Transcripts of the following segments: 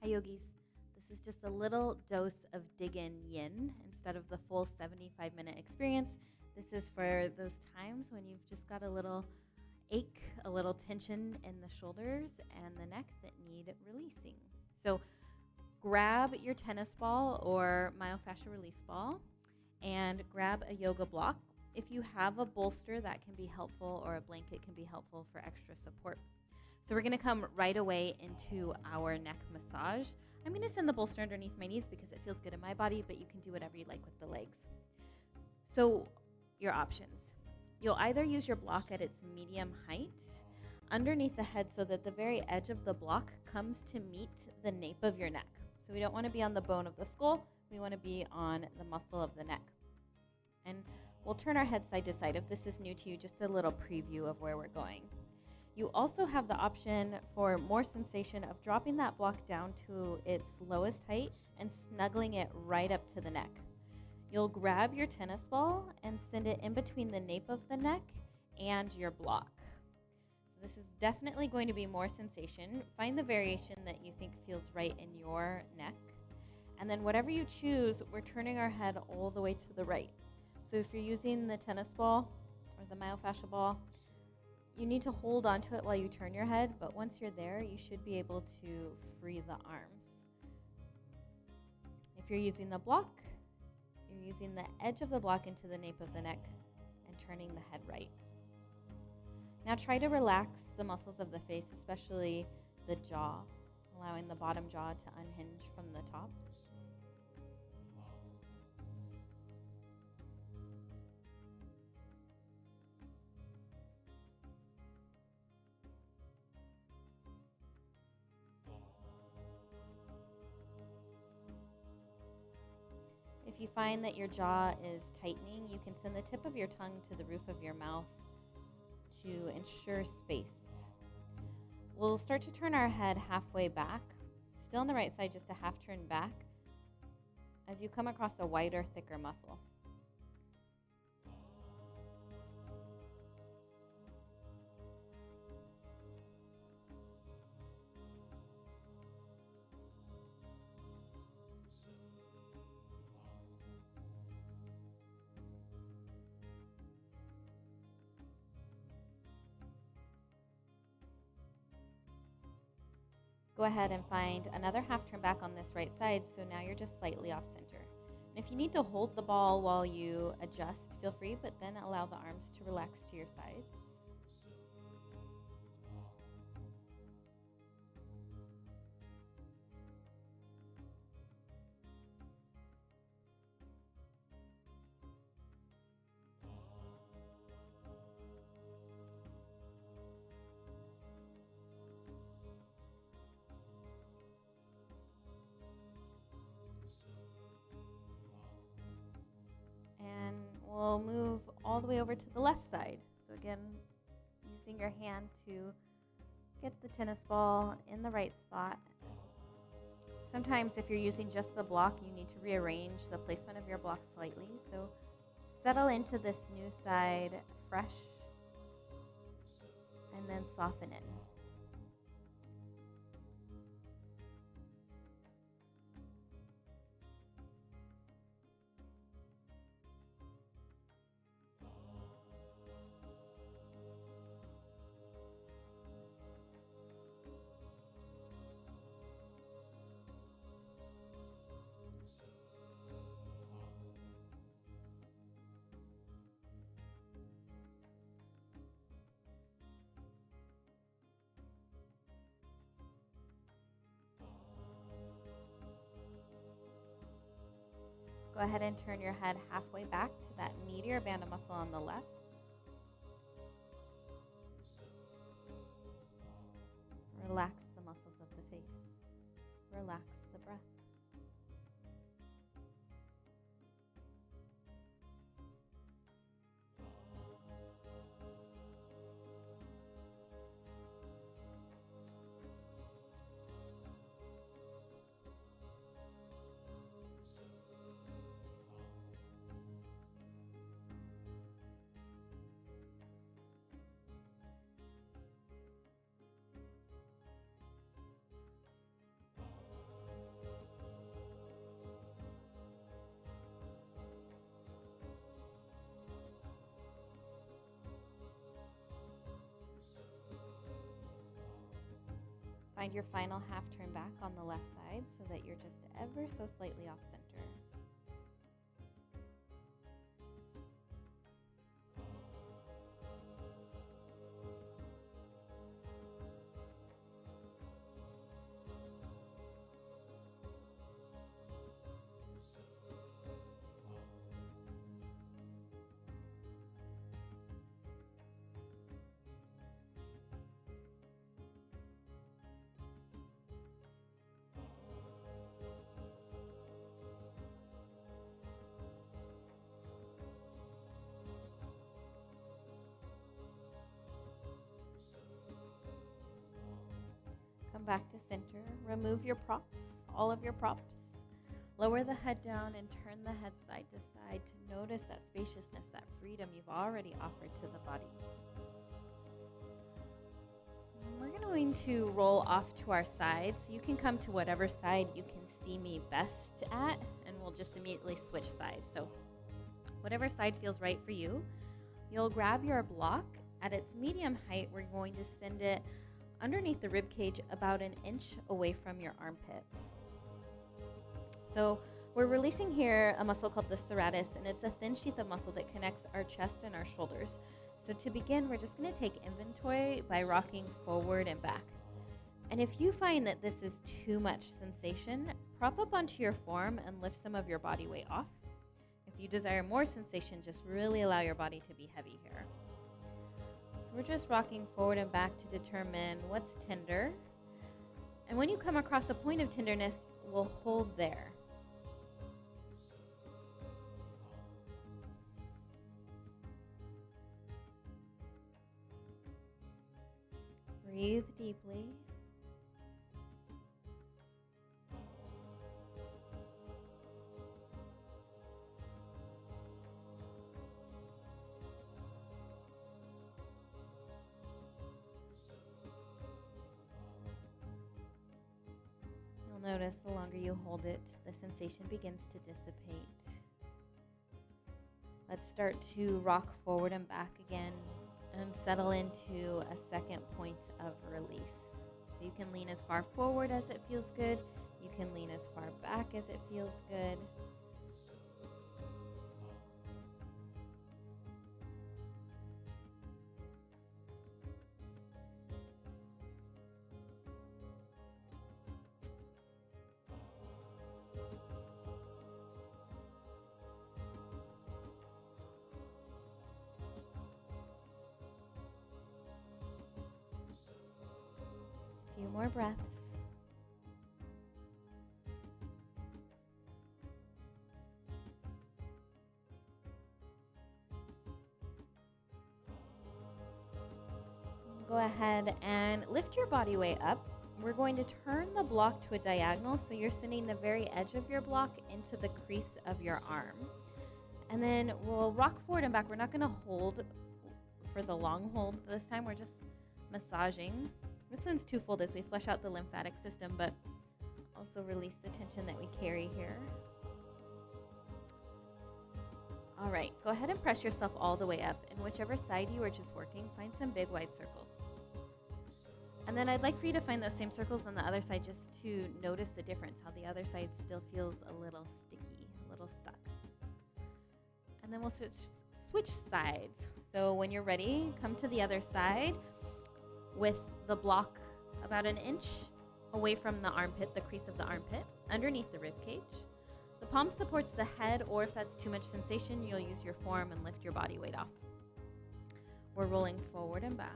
Hi yogis, this is just a little dose of dig-in yin instead of the full 75-minute experience. This is for those times when you've just got a little ache, a little tension in the shoulders and the neck that need releasing. So grab your tennis ball or myofascial release ball and grab a yoga block. If you have a bolster, that can be helpful, or a blanket can be helpful for extra support. So we're going to come right away into our neck massage. I'm going to send the bolster underneath my knees because it feels good in my body, but you can do whatever you like with the legs. So your options. You'll either use your block at its medium height underneath the head so that the very edge of the block comes to meet the nape of your neck. So we don't want to be on the bone of the skull. We want to be on the muscle of the neck. And we'll turn our head side to side. If this is new to you, just a little preview of where we're going. You also have the option for more sensation of dropping that block down to its lowest height and snuggling it right up to the neck. You'll grab your tennis ball and send it in between the nape of the neck and your block. So this is definitely going to be more sensation. Find the variation that you think feels right in your neck. And then whatever you choose, we're turning our head all the way to the right. So if you're using the tennis ball or the myofascial ball, you need to hold onto it while you turn your head, but once you're there, you should be able to free the arms. If you're using the block, you're using the edge of the block into the nape of the neck and turning the head right. Now try to relax the muscles of the face, especially the jaw, allowing the bottom jaw to unhinge from the top. If you find that your jaw is tightening, you can send the tip of your tongue to the roof of your mouth to ensure space. We'll start to turn our head halfway back, still on the right side, just a half turn back, as you come across a wider, thicker muscle. Go ahead and find another half turn back on this right side, so now you're just slightly off center. And if you need to hold the ball while you adjust, feel free, but then allow the arms to relax to your sides. And we'll move all the way over to the left side. So again, using your hand to get the tennis ball in the right spot. Sometimes if you're using just the block, you need to rearrange the placement of your block slightly. So settle into this new side fresh and then soften in. Go ahead and turn your head halfway back to that meatier band of muscle on the left. Relax the muscles of the face. Relax the breath. find your final half turn back on the left side so that you're just ever so slightly off center. Come back to center. Remove your props, all of your props. Lower the head down and turn the head side to side to notice that spaciousness, that freedom you've already offered to the body. We're going to roll off to our side, so you can come to whatever side you can see me best at, and we'll just immediately switch sides. So whatever side feels right for you, you'll grab your block. At its medium height, we're going to send it underneath the rib cage about an inch away from your armpit. So we're releasing here a muscle called the serratus, and it's a thin sheath of muscle that connects our chest and our shoulders. So to begin, we're just going to take inventory by rocking forward and back. And if you find that this is too much sensation, prop up onto your form and lift some of your body weight off. If you desire more sensation, just really allow your body to be heavy here. We're just rocking forward and back to determine what's tender. And when you come across a point of tenderness, we'll hold there. Breathe deeply. Notice the longer you hold it, the sensation begins to dissipate. Let's start to rock forward and back again and settle into a second point of release. So you can lean as far forward as it feels good. You can lean as far back as it feels good. Few more breaths. Go ahead and lift your body weight up. We're going to turn the block to a diagonal, so you're sending the very edge of your block into the crease of your arm. And then we'll rock forward and back. We're not going to hold for the long hold this time. We're just massaging. This one's twofold as we flush out the lymphatic system, but also release the tension that we carry here. All right, go ahead and press yourself all the way up, and whichever side you are just working, find some big wide circles. And then I'd like for you to find those same circles on the other side just to notice the difference, how the other side still feels a little sticky, a little stuck. And then we'll switch sides. So when you're ready, come to the other side with the block about an inch away from the armpit, the crease of the armpit, underneath the rib cage. The palm supports the head, or if that's too much sensation, you'll use your form and lift your body weight off. We're rolling forward and back.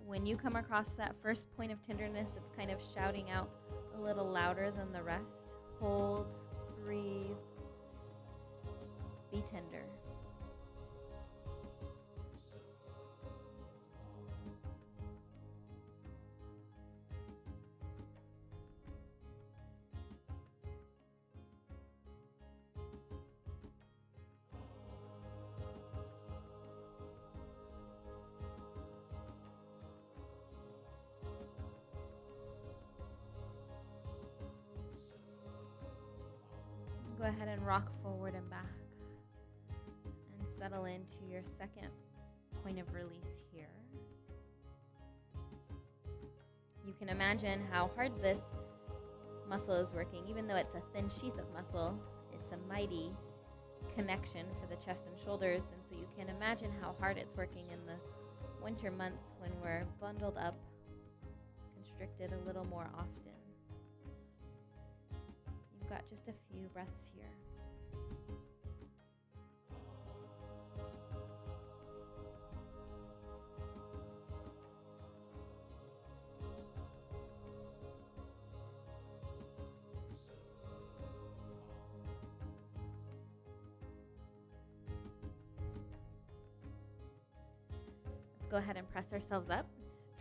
When you come across that first point of tenderness, it's kind of shouting out a little louder than the rest. Hold, breathe, be tender. Go ahead and rock forward and back and settle into your second point of release here. can imagine how hard this muscle is working. Even though it's a thin sheath of muscle, it's a mighty connection for the chest and shoulders. And so you can imagine how hard it's working in the winter months when we're bundled up, constricted a little more often. You've got just a few breaths here. Go ahead and press ourselves up.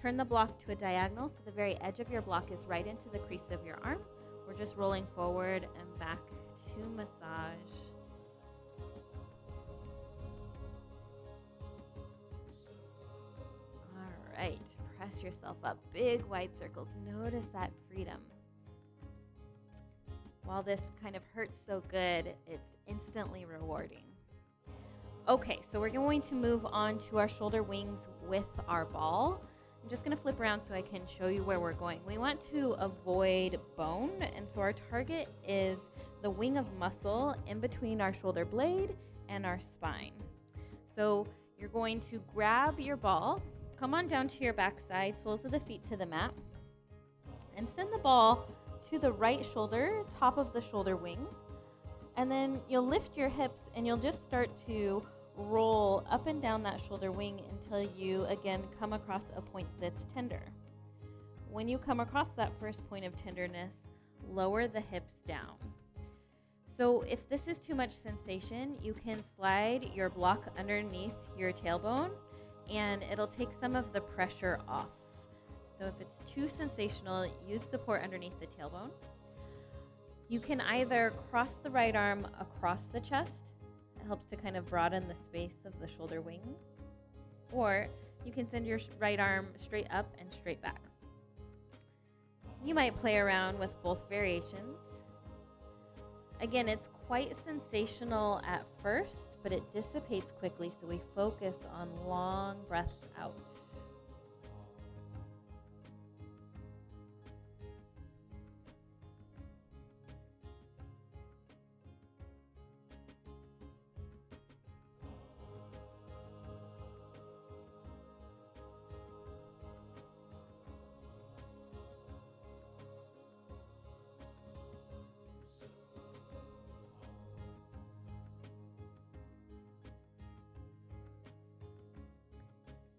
Turn the block to a diagonal so the very edge of your block is right into the crease of your arm. We're just rolling forward and back to massage. All right, press yourself up. Big wide circles. Notice that freedom. While this kind of hurts so good, it's instantly rewarding. Okay, so we're going to move on to our shoulder wings with our ball. I'm just going to flip around so I can show you where we're going. We want to avoid bone, and so our target is the wing of muscle in between our shoulder blade and our spine. So you're going to grab your ball, come on down to your backside, soles of the feet to the mat, and send the ball to the right shoulder, top of the shoulder wing. And then you'll lift your hips and you'll just start to roll up and down that shoulder wing until you again come across a point that's tender. When you come across that first point of tenderness, lower the hips down. So if this is too much sensation, you can slide your block underneath your tailbone and it'll take some of the pressure off. So if it's too sensational, use support underneath the tailbone. You can either cross the right arm across the chest. It helps to kind of broaden the space of the shoulder wing. Or you can send your right arm straight up and straight back. You might play around with both variations. Again, it's quite sensational at first, but it dissipates quickly, so we focus on long breaths out.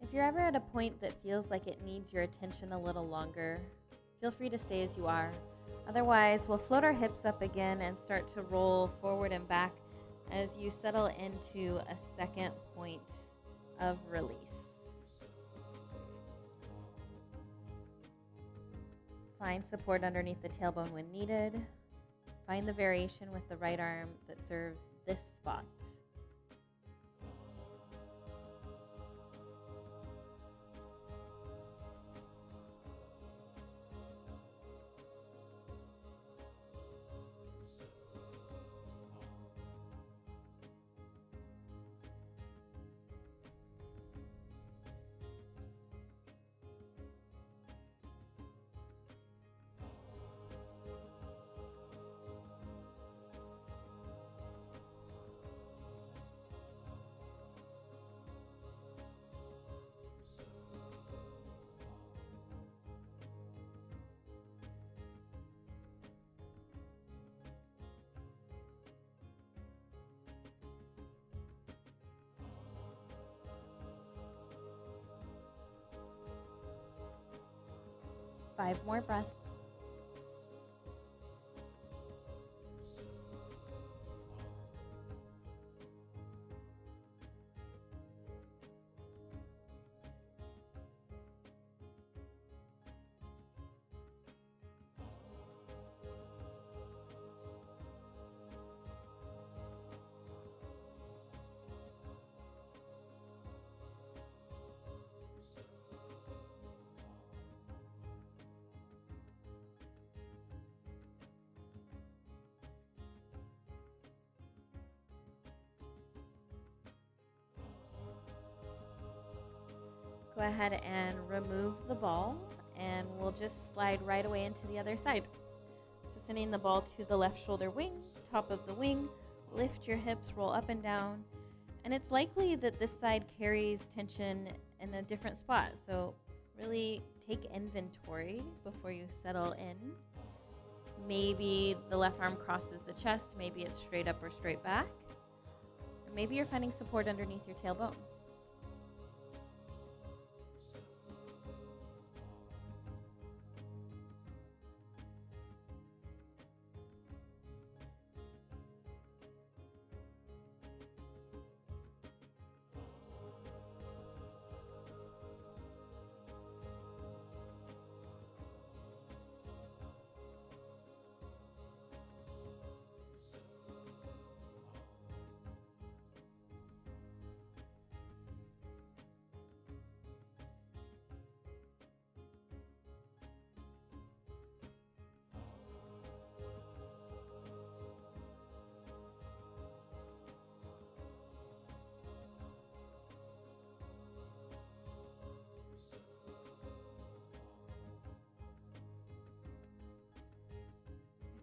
If you're ever at a point that feels like it needs your attention a little longer, feel free to stay as you are. Otherwise, we'll float our hips up again and start to roll forward and back as you settle into a second point of release. Find support underneath the tailbone when needed. Find the variation with the right arm that serves this spot. Five more breaths. Go ahead and remove the ball and we'll just slide right away into the other side. So sending the ball to the left shoulder wing, top of the wing, lift your hips, roll up and down. And it's likely that this side carries tension in a different spot. So really take inventory before you settle in. Maybe the left arm crosses the chest, maybe it's straight up or straight back. Or maybe you're finding support underneath your tailbone.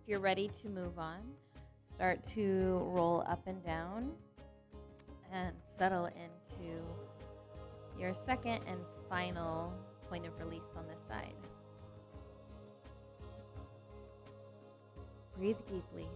If you're ready to move on, start to roll up and down and settle into your second and final point of release on this side. Breathe deeply.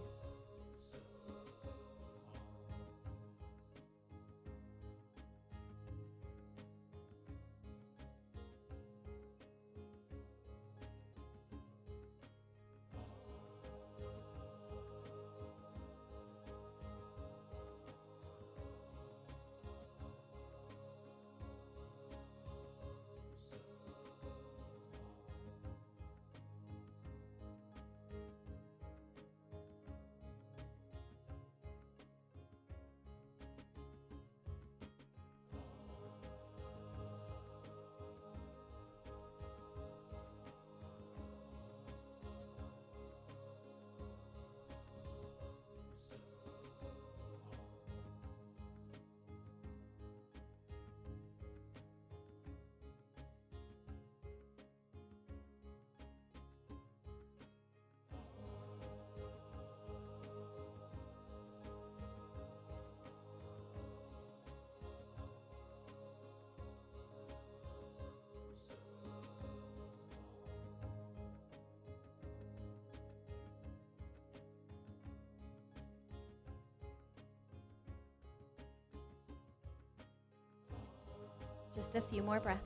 Just a few more breaths.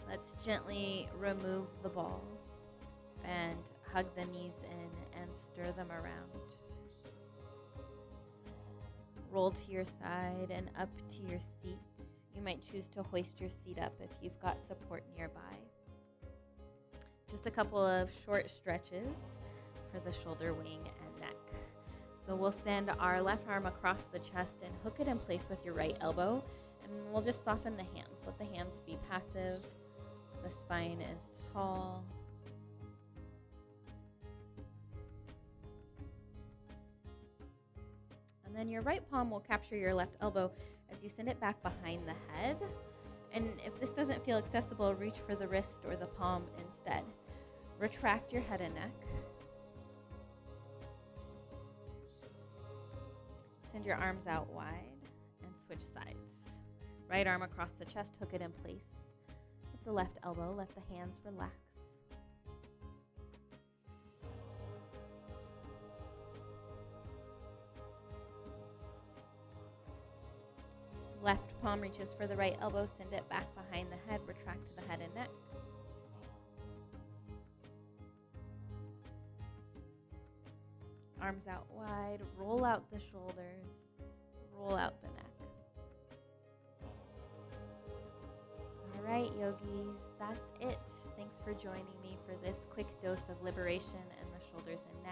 Let's gently remove the ball and hug the knees in and stir them around. Roll to your side and up to your seat. You might choose to hoist your seat up if you've got support nearby. Just a couple of short stretches for the shoulder, wing, and neck. So we'll send our left arm across the chest and hook it in place with your right elbow, and we'll just soften the hands. Let the hands be passive. The spine is tall. And then your right palm will capture your left elbow as you send it back behind the head. And if this doesn't feel accessible, reach for the wrist or the palm instead. Retract your head and neck. Send your arms out wide and switch sides. Right arm across the chest, hook it in place. With the left elbow, let the hands relax. Left palm reaches for the right elbow, send it back behind the head, retract to the head and neck. Arms out wide, roll out the shoulders, roll out the neck. All right, yogis, that's it. Thanks for joining me for this quick dose of liberation in the shoulders and